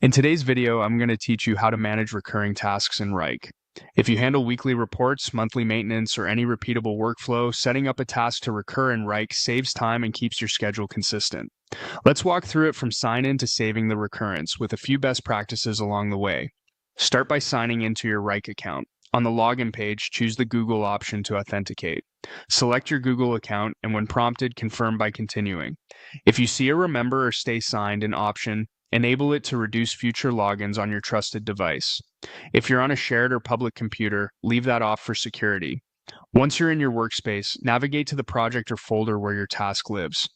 In today's video, I'm going to teach you how to manage recurring tasks in Wrike. If you handle weekly reports, monthly maintenance, or any repeatable workflow, setting up a task to recur in Wrike saves time and keeps your schedule consistent. Let's walk through it from sign-in to saving the recurrence with a few best practices along the way. Start by signing into your Wrike account. On the login page, choose the Google option to authenticate. Select your Google account, and when prompted, confirm by continuing. If you see a Remember or Stay Signed in option, enable it to reduce future logins on your trusted device. If you're on a shared or public computer, leave that off for security. Once you're in your workspace, navigate to the project or folder where your task lives.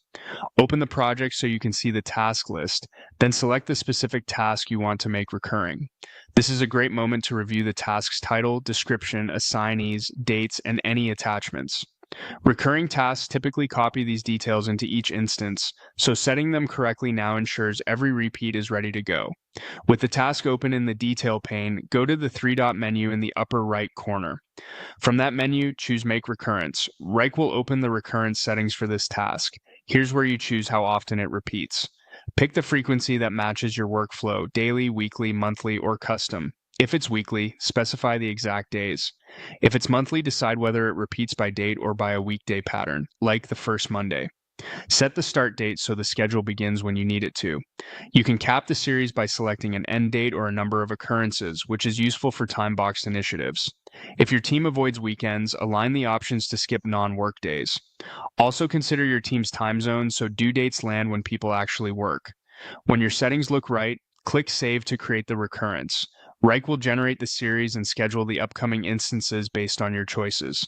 Open the project so you can see the task list, then select the specific task you want to make recurring. This is a great moment to review the task's title, description, assignees, dates, and any attachments. Recurring tasks typically copy these details into each instance, so setting them correctly now ensures every repeat is ready to go. With the task open in the Detail pane, go to the three-dot menu in the upper right corner. From that menu, choose Make Recurrence. Wrike will open the recurrence settings for this task. Here's where you choose how often it repeats. Pick the frequency that matches your workflow, daily, weekly, monthly, or custom. If it's weekly, specify the exact days. If it's monthly, decide whether it repeats by date or by a weekday pattern, like the first Monday. Set the start date so the schedule begins when you need it to. You can cap the series by selecting an end date or a number of occurrences, which is useful for time-boxed initiatives. If your team avoids weekends, align the options to skip non-work days. Also consider your team's time zone so due dates land when people actually work. When your settings look right, click Save to create the recurrence. Wrike will generate the series and schedule the upcoming instances based on your choices.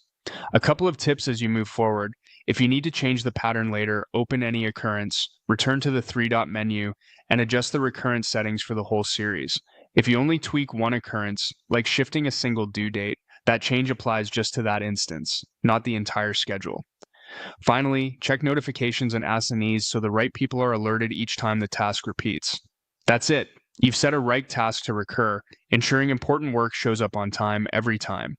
A couple of tips as you move forward. If you need to change the pattern later, open any occurrence, return to the three-dot menu, and adjust the recurrence settings for the whole series. If you only tweak one occurrence, like shifting a single due date, that change applies just to that instance, not the entire schedule. Finally, check notifications and assignees so the right people are alerted each time the task repeats. That's it. You've set a Wrike task to recur, ensuring important work shows up on time every time.